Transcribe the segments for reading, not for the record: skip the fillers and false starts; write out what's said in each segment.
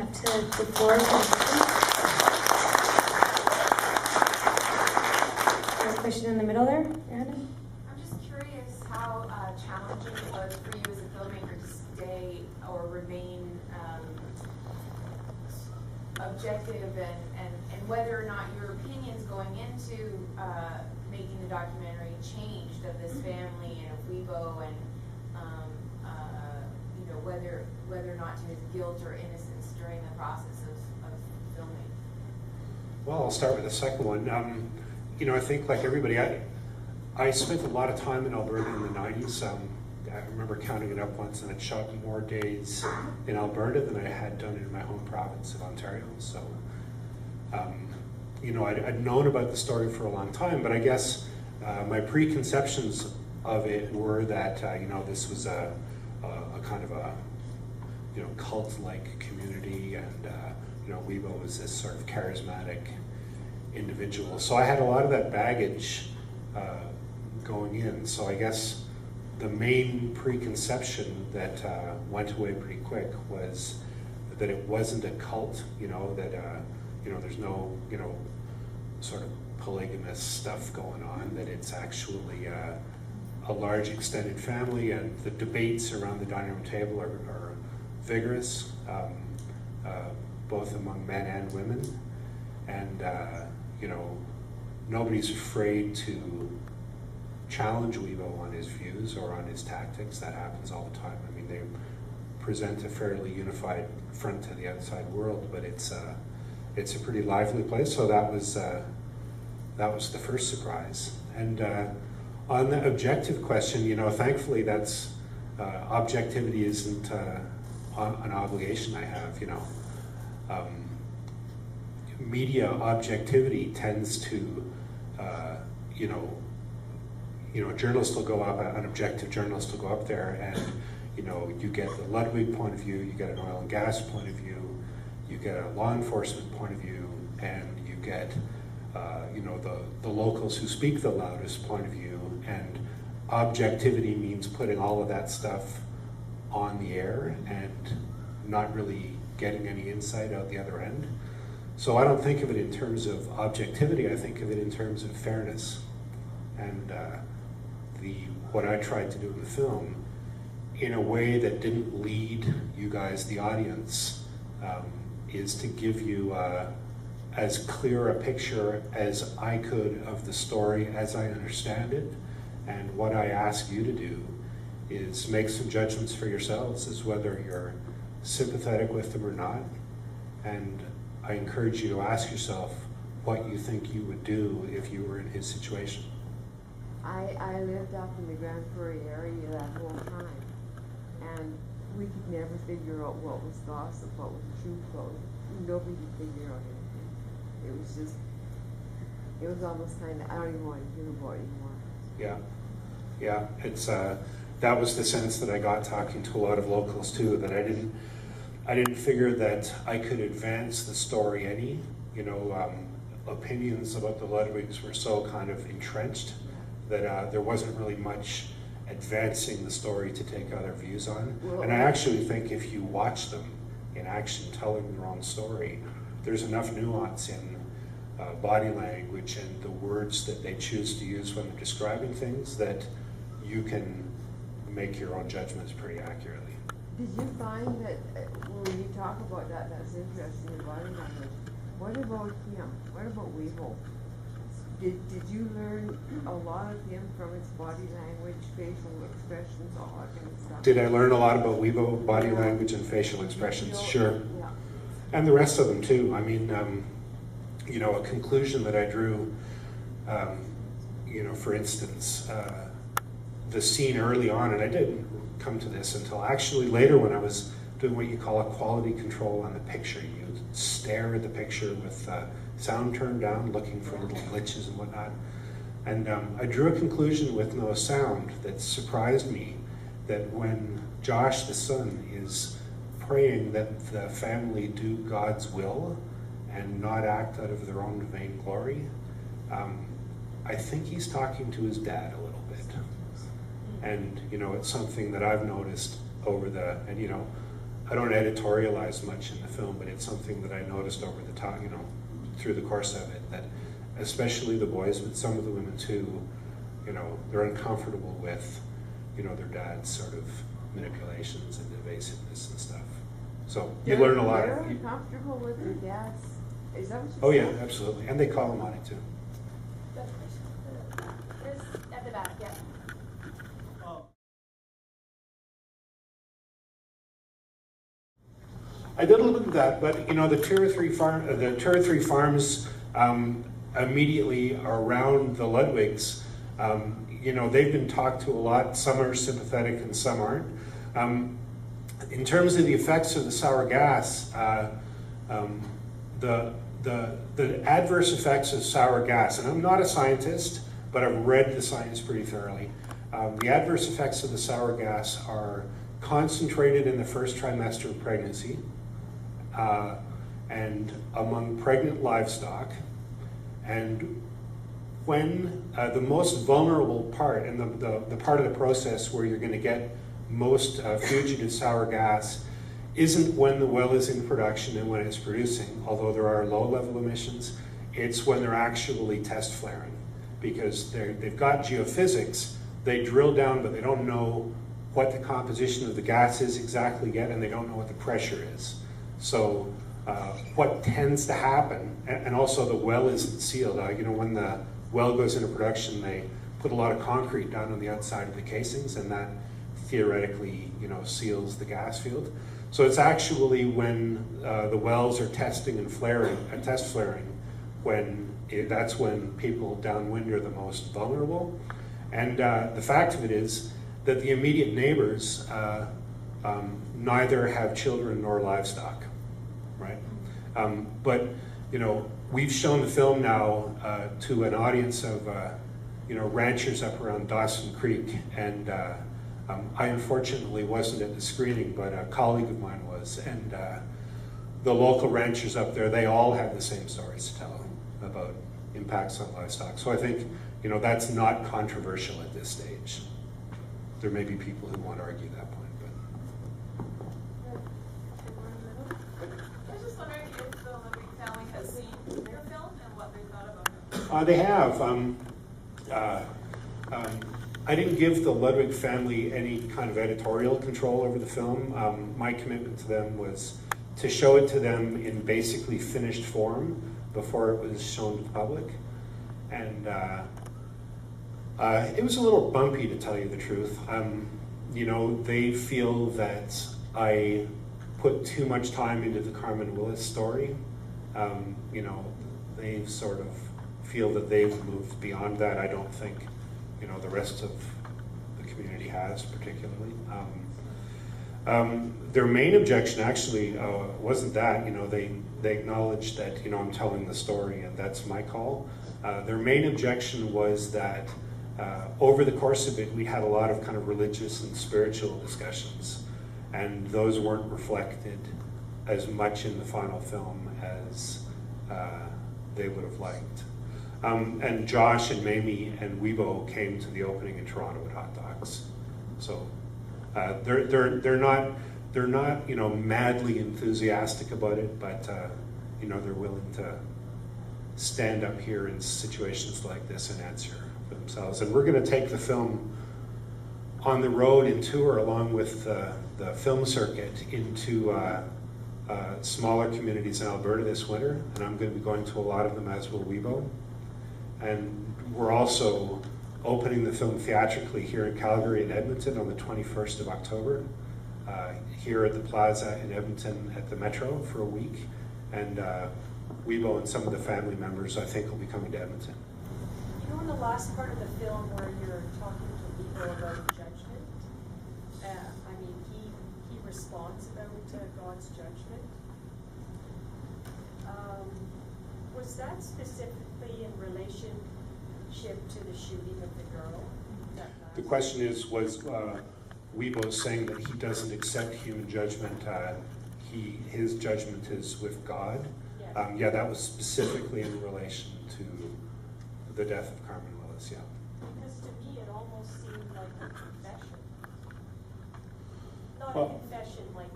back to the floor for questions. There's a question in the middle there, Johanna? I'm just curious how challenging it was for you as a filmmaker to stay or remain objective and whether or not your opinions going into making the documentary changed of this family and of Wiebo and whether or not to his guilt or innocence during the process of filming. Well, I'll start with the second one. I think like everybody, I spent a lot of time in Alberta in the 90s. I remember counting it up once, and I'd shot more days in Alberta than I had done in my home province of Ontario. So, I'd known about the story for a long time, but I guess my preconceptions of it were that, this was a kind of a, cult-like community, and, Wiebo was this sort of charismatic individual. So I had a lot of that baggage going in. So I guess the main preconception that went away pretty quick was that it wasn't a cult, that, there's no, sort of polygamous stuff going on, that it's actually a large extended family, and the debates around the dining room table are vigorous, both among men and women, and nobody's afraid to challenge Wiebo on his views or on his tactics. That happens all the time. I mean, they present a fairly unified front to the outside world, but it's a pretty lively place. So that was the first surprise. And on the objective question, thankfully that's objectivity isn't an obligation I have. Media objectivity tends to, a journalist will go up, an objective journalist will go up there, and you get the Ludwig point of view, you get an oil and gas point of view, you get a law enforcement point of view, and you get the locals who speak the loudest point of view. And objectivity means putting all of that stuff on the air and not really getting any insight out the other end. So I don't think of it in terms of objectivity, I think of it in terms of fairness. And what I tried to do in the film, in a way that didn't lead you guys, the audience, is to give you as clear a picture as I could of the story as I understand it. And what I ask you to do is make some judgments for yourselves as whether you're sympathetic with them or not. And I encourage you to ask yourself what you think you would do if you were in his situation. I lived up in the Grand Prairie area that whole time, and we could never figure out what was gossip, what was truth, nobody could figure out anything. It was almost kind of, I don't even want to hear about it anymore. Yeah, it's that was the sense that I got talking to a lot of locals too, that I didn't figure that I could advance the story any. Opinions about the Ludwigs were so kind of entrenched that there wasn't really much advancing the story to take other views on. And I actually think if you watch them in action telling their own story, there's enough nuance in body language and the words that they choose to use when they're describing things that you can make your own judgments pretty accurately. Did you find that when you talk about that, that's interesting in body language? What about him? What about Wiebo? Did you learn a lot of him from his body language, facial expressions, all that kind of stuff? Did I learn a lot about Wiebo, body language and facial expressions? Sure. Yeah. And the rest of them too. I mean, a conclusion that I drew, for instance, the scene early on, and I didn't come to this until actually later when I was doing what you call a quality control on the picture. You stare at the picture with sound turned down, looking for little glitches and whatnot. And I drew a conclusion with no sound that surprised me, that when Josh, the son, is praying that the family do God's will and not act out of their own vainglory, I think he's talking to his dad a little bit. And, it's something that I've noticed over I don't editorialize much in the film, but it's something that I noticed over the time, you know, through the course of it, that especially the boys, but some of the women too, you know, they're uncomfortable with, you know, their dad's sort of manipulations and evasiveness and stuff. So you learn a lot. They're uncomfortable with their dads. Is that what you Oh said? yeah, absolutely, and they call them on it too. There's at the back, yeah. I did a little bit of that, but you know, the two or three farms immediately around the Ludwigs, you know, they've been talked to a lot. Some are sympathetic and some aren't. In terms of the effects of the sour gas, the adverse effects of sour gas, and I'm not a scientist, but I've read the science pretty thoroughly. The adverse effects of the sour gas are concentrated in the first trimester of pregnancy and among pregnant livestock. And when the most vulnerable part, and the part of the process where you're going to get most fugitive sour gas isn't when the well is in production and when it's producing, although there are low-level emissions, it's when they're actually test flaring. Because they've got geophysics, they drill down, but they don't know what the composition of the gas is exactly yet, and they don't know what the pressure is. So what tends to happen, and also the well isn't sealed. You know, when the well goes into production, they put a lot of concrete down on the outside of the casings, and that theoretically, you know, seals the gas field. So it's actually when the wells are testing and test flaring, that's when people downwind are the most vulnerable. And the fact of it is that the immediate neighbors neither have children nor livestock, right? But you know, we've shown the film now to an audience of you know, ranchers up around Dawson Creek, and I unfortunately wasn't at the screening, but a colleague of mine was, and the local ranchers up there, they all have the same stories to tell about impacts on livestock. So I think, you know, that's not controversial at this stage. There may be people who want to argue that point, but. I was just wondering if the Ludwig family has seen your film and what they thought about it. They have. I didn't give the Ludwig family any kind of editorial control over the film. My commitment to them was to show it to them in basically finished form before it was shown to the public. And it was a little bumpy, to tell you the truth. You know, they feel that I put too much time into the Carmen Willis story. You know, they sort of feel that they've moved beyond that. I don't think, you know, the rest of the community has, particularly. Their main objection actually wasn't that, you know, they acknowledged that, you know, I'm telling the story and that's my call. Their main objection was that over the course of it, we had a lot of kind of religious and spiritual discussions, and those weren't reflected as much in the final film as they would have liked. And Josh and Mamie and Wiebo came to the opening in Toronto with hot dogs. So they're not you know, madly enthusiastic about it, but you know, they're willing to stand up here in situations like this and answer for themselves. And we're going to take the film on the road and tour along with the film circuit into smaller communities in Alberta this winter, and I'm going to be going to a lot of them, as will Wiebo. And we're also opening the film theatrically here in Calgary and Edmonton on the 21st of October, here at the Plaza in Edmonton at the Metro for a week. And Wiebo and some of the family members, I think, will be coming to Edmonton. You know, in the last part of the film where you're talking to Wiebo about judgment, I mean, he responds about God's judgment. Was that specifically in relationship to the shooting of the girl? The question is, was Wiebo saying that he doesn't accept human judgment? His judgment is with God. Yes. Yeah, that was specifically in relation to the death of Carmen Willis, yeah. Because to me, it almost seemed like a confession. Not Well- a confession like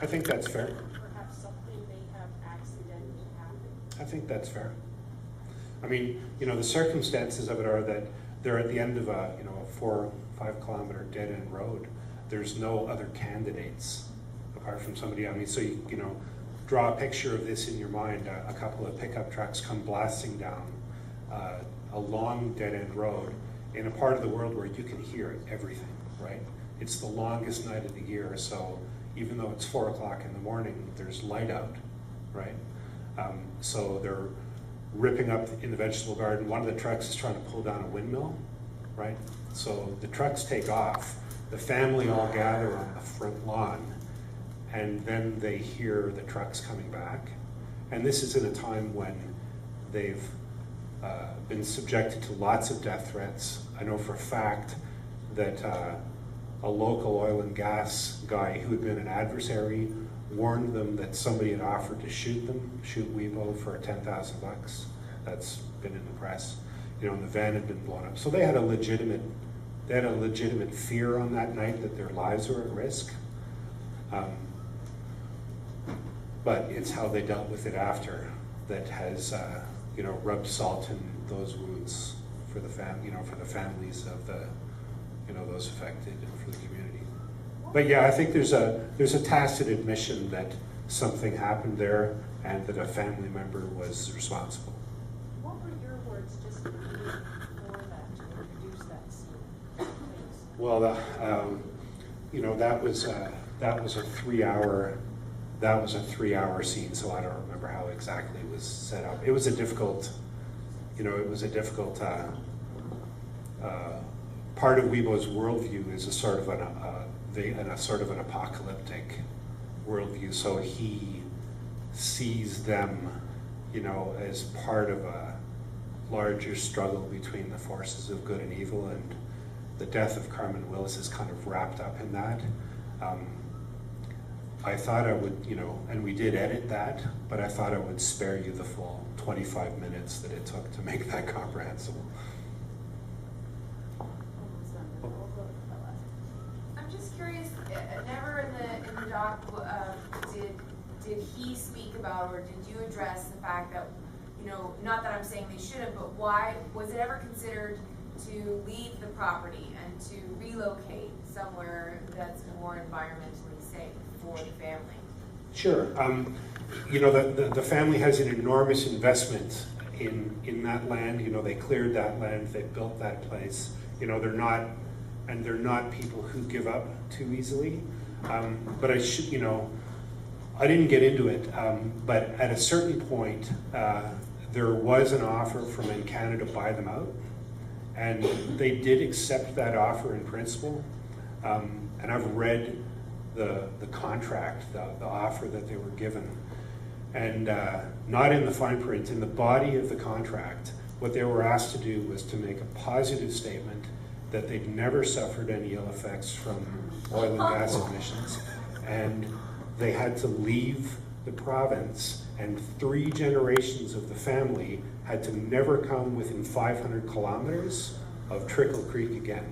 think that's fair. Perhaps something may have accidentally happened. I think that's fair. I mean, the circumstances of it are that they're at the end of a 4 or 5 kilometer dead end road. There's no other candidates apart from somebody. I mean, so you draw a picture of this in your mind. A couple of pickup trucks come blasting down a long dead end road in a part of the world where you can hear everything, right? It's the longest night of the year, so even though it's 4 o'clock in the morning, there's light out, right? So they're ripping up in the vegetable garden. One of the trucks is trying to pull down a windmill, right? So the trucks take off, the family all gather on the front lawn, and then they hear the trucks coming back. And this is in a time when they've been subjected to lots of death threats. I know for a fact that a local oil and gas guy who had been an adversary warned them that somebody had offered to shoot Wiebo for $10,000. That's been in the press. And the van had been blown up. So they had a legitimate fear on that night that their lives were at risk. But it's how they dealt with it after that has rubbed salt in those wounds for the families of those affected and for the community. But yeah, I think there's a tacit admission that something happened there and that a family member was responsible. What were your words just before that to introduce that scene, please? Well, that was a 3-hour scene, so I don't remember how exactly it was set up. It was a difficult, part of Wiebo's worldview is a sort of an apocalyptic worldview. So he sees them, as part of a larger struggle between the forces of good and evil, and the death of Carmen Willis is kind of wrapped up in that. I thought I would, and we did edit that, but I thought I would spare you the full 25 minutes that it took to make that comprehensible. I'm just curious, never in the doc did he speak about, or did you address the fact that, not that I'm saying they should have, but why was it ever considered to leave the property and to relocate somewhere that's more environmentally safe for the family? Sure. The family has an enormous investment in that land. They cleared that land, they built that place. They're not people who give up too easily. But I didn't get into it, but at a certain point, there was an offer from Canada to buy them out, and they did accept that offer in principle. And I've read the contract, the offer that they were given, and not in the fine print, in the body of the contract, what they were asked to do was to make a positive statement that they'd never suffered any ill effects from oil and gas emissions, and they had to leave the province, and 3 generations of the family had to never come within 500 kilometers of Trickle Creek again.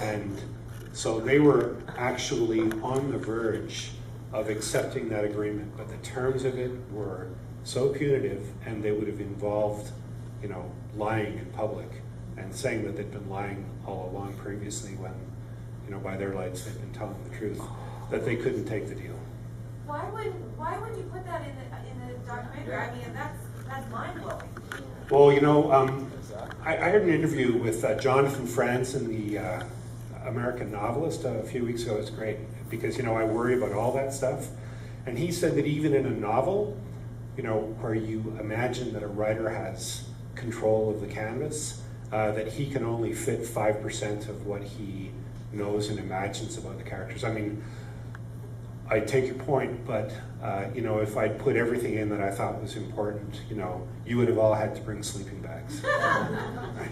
And so they were actually on the verge of accepting that agreement, but the terms of it were so punitive, and they would have involved, lying in public and saying that they'd been lying all along previously when, by their lights they'd been telling the truth, that they couldn't take the deal. Why would you put that in the documentary? I mean, that's mind-blowing. Well, I heard an interview with Jonathan Franzen, the American novelist, a few weeks ago. It's great because, I worry about all that stuff. And he said that even in a novel, where you imagine that a writer has control of the canvas, that he can only fit 5% of what he knows and imagines about the characters. I mean, I take your point, but if I'd put everything in that I thought was important, you would have all had to bring sleeping bags. Right?